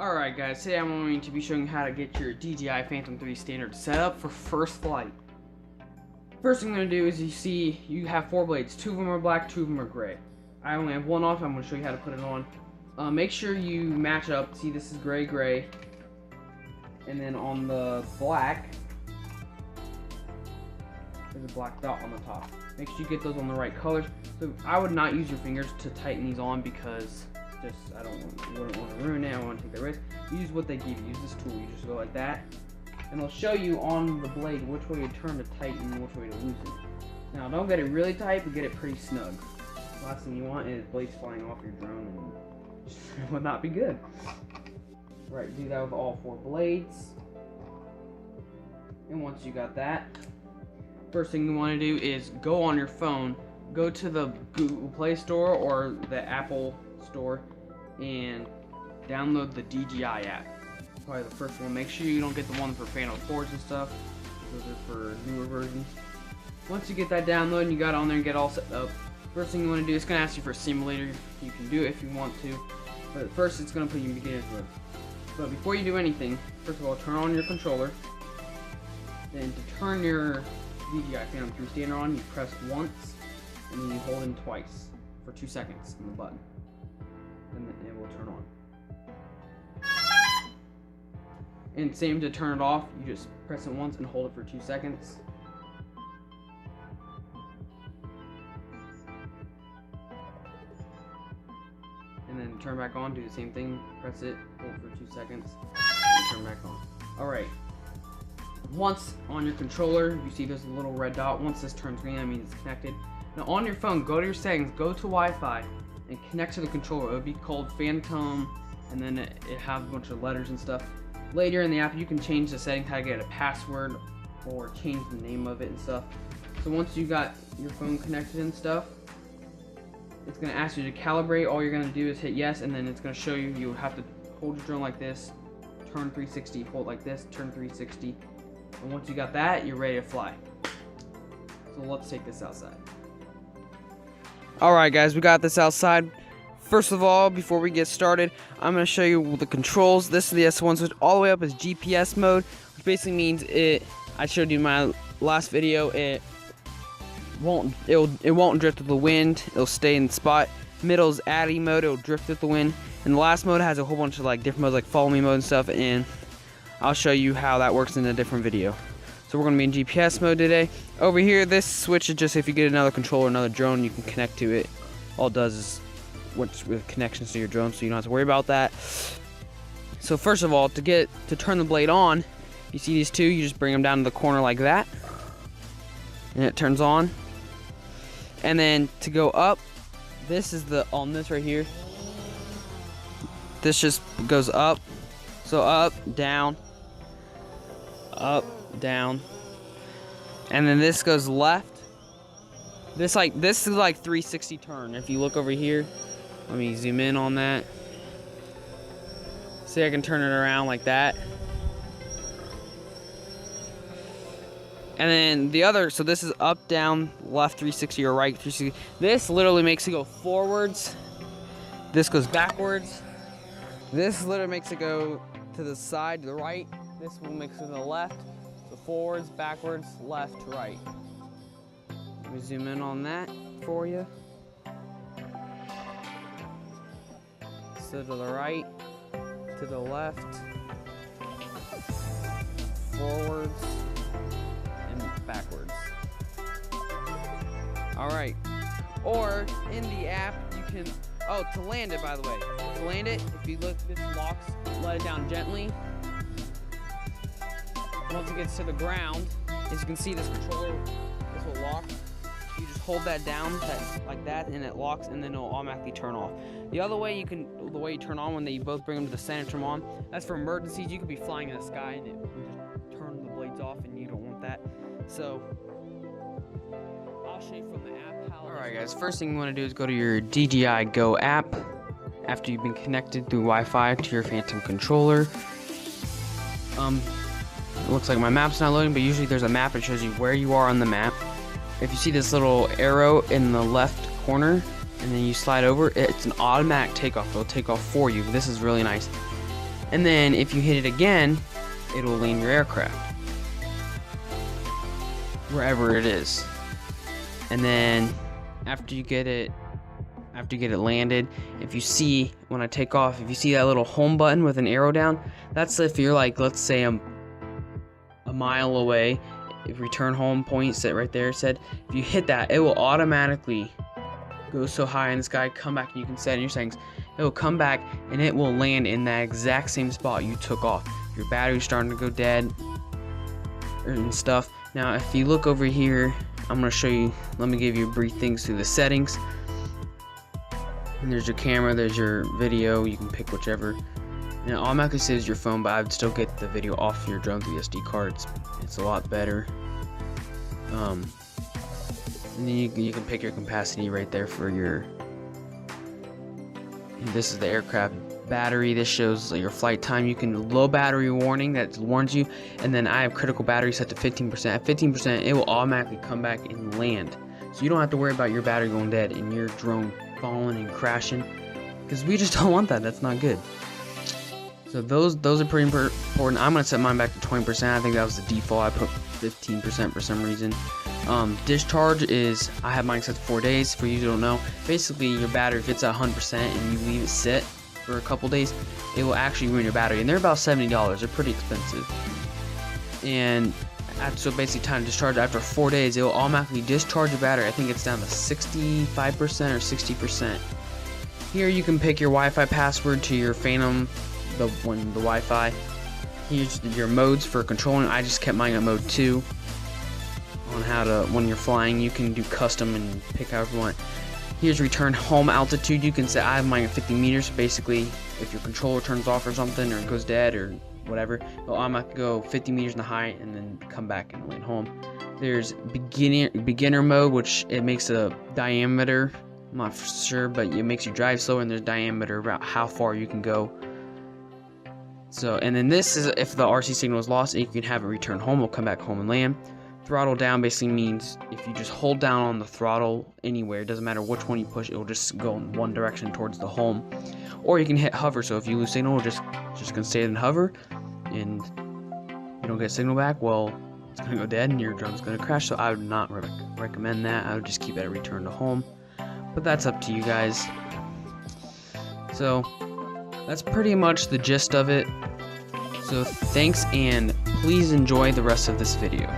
Alright guys, today I'm going to be showing you how to get your DJI Phantom 3 standard set up for first flight. First thing I'm going to do is you have 4 blades. 2 of them are black, 2 of them are gray. I only have one off. I'm going to show you how to put it on. Make sure you match up. See, this is gray, gray. And then on the black, there's a black dot on the top. Make sure you get those on the right colors. So I would not use your fingers to tighten these on because wouldn't want to ruin it. I don't want to take the risk. Use what they give you. Use this tool. You just go like that, and it'll show you on the blade which way to turn to tighten and which way to loosen. Now, don't get it really tight, but get it pretty snug. The last thing you want is blades flying off your drone, and it would not be good. Right, do that with all 4 blades. And once you got that, first thing you want to do is go on your phone, go to the Google Play Store or the Apple Store and download the DJI app. Probably the first one. Make sure you don't get the one for Phantom 4s and stuff. Those are for newer versions. Once you get that download and you got it on there and get all set up, first thing you want to do, it's going to ask you for a simulator. You can do it if you want to, but first it's going to put you in beginner's mode. But before you do anything, first of all, turn on your controller. Then to turn your DJI Phantom 3 standard on, you press once and then you hold in twice for 2 seconds on the button. And then it will turn on. And same to turn it off, you just press it once and hold it for 2 seconds. And then turn back on, do the same thing, press it, hold it for 2 seconds, and turn back on. Alright. Once on your controller, you see there's a little red dot. Once this turns green, that means it's connected. Now on your phone, go to your settings, go to Wi-Fi, and connect to the controller. It would be called Phantom, and then it has a bunch of letters and stuff. Later in the app, you can change the settings, how to get a password, or change the name of it and stuff. So once you got your phone connected and stuff, it's going to ask you to calibrate. All you're going to do is hit yes, and then it's going to show you, you have to hold your drone like this, turn 360, hold like this, turn 360. And once you got that, you're ready to fly. So let's take this outside. Alright guys, we got this outside. First of all, before we get started, I'm going to show you the controls. This is the S1 switch. All the way up is GPS mode, which basically means I showed you in my last video, it won't drift with the wind. It'll stay in the spot. Middle is ADI mode, it'll drift with the wind. And the last mode has a whole bunch of different modes, like follow me mode and stuff, and I'll show you how that works in a different video. So we're going to be in GPS mode today. Over here, this switch is just if you get another controller, another drone, you can connect to it. All it does is works with connections to your drone, so you don't have to worry about that. So first of all, to turn the blade on, you see these two, you just bring them down to the corner like that, and it turns on. And then to go up, this is on this right here. This just goes up. So up, down, and then this goes left. This is like 360 turn. If you look over here, let me zoom in on that. See, I can turn it around like that. And then the other, so this is up, down, left 360 or right 360. This literally makes it go forwards. This goes backwards. This literally makes it go to the side, to the right. This will mix to the left. So forwards, backwards, left, right. Let me zoom in on that for you. So to the right, to the left, forwards, and backwards. Alright. Or in the app, you can, to land it, by the way. To land it, if you look, this locks, let it down gently. Once it gets to the ground, as you can see, this controller, this will lock. You just hold that down like that, and it locks, and then it'll automatically turn off. The other way the way you turn on when they both bring them to the center, turn on, that's for emergencies. You could be flying in the sky and it will just turn the blades off, and you don't want that. So I'll show you from the app how. Alright guys, first thing you want to do is go to your DJI Go app after you've been connected through Wi-Fi to your Phantom controller. It looks like my map's not loading, but usually there's a map that shows you where you are on the map. If you see this little arrow in the left corner, and then you slide over, it's an automatic takeoff. It'll take off for you. This is really nice. And then if you hit it again, it'll land your aircraft wherever it is. And then after you get it landed, if you see when I take off, if you see that little home button with an arrow down, that's if you're like, let's say I'm a mile away. If return home point set right there, said if you hit that, it will automatically go so high in the sky, come back, and you can set in your settings. It will come back and it will land in that exact same spot you took off. Your battery's starting to go dead and stuff. Now if you look over here, I'm going to show you, let me give you brief things through the settings. And there's your camera, there's your video, you can pick whichever. And it automatically saves your phone, but I would still get the video off your drone through the SD cards. It's a lot better. And then you can pick your capacity right there for your. And this is the aircraft battery. This shows your flight time. You can low battery warning that warns you, and then I have critical battery set to 15%. At 15%, it will automatically come back and land, so you don't have to worry about your battery going dead and your drone falling and crashing, because we just don't want that. That's not good. So those are pretty important. I'm gonna set mine back to 20%. I think that was the default. I put 15% for some reason. Discharge is, I have mine set to 4 days. For you who don't know, basically your battery, if it's at 100% and you leave it sit for a couple days, it will actually ruin your battery. And they're about $70. They're pretty expensive. And so basically, time to discharge after 4 days, it will automatically discharge your battery. I think it's down to 65% or 60%. Here you can pick your Wi-Fi password to your Phantom. The Wi-Fi. Here's your modes for controlling. I just kept mine at mode 2. On how to, when you're flying, you can do custom and pick however you want. Here's return home altitude. You can set, I have mine at 50 meters. Basically, if your controller turns off or something, or it goes dead or whatever, it'll automatically go 50 meters in the height and then come back and land home. There's beginner mode, which it makes a diameter. I'm not sure, but it makes you drive slower, and there's diameter about how far you can go. So, and then this is if the RC signal is lost, and you can have it return home. It'll come back home and land. Throttle down basically means if you just hold down on the throttle anywhere, it doesn't matter which one you push, it will just go in one direction towards the home. Or you can hit hover, so if you lose signal, just gonna stay in hover, and you don't get signal back, well, it's gonna go dead and your drone's gonna crash. So I would not recommend that. I would just keep it at return to home. But that's up to you guys. So that's pretty much the gist of it. So thanks, and please enjoy the rest of this video.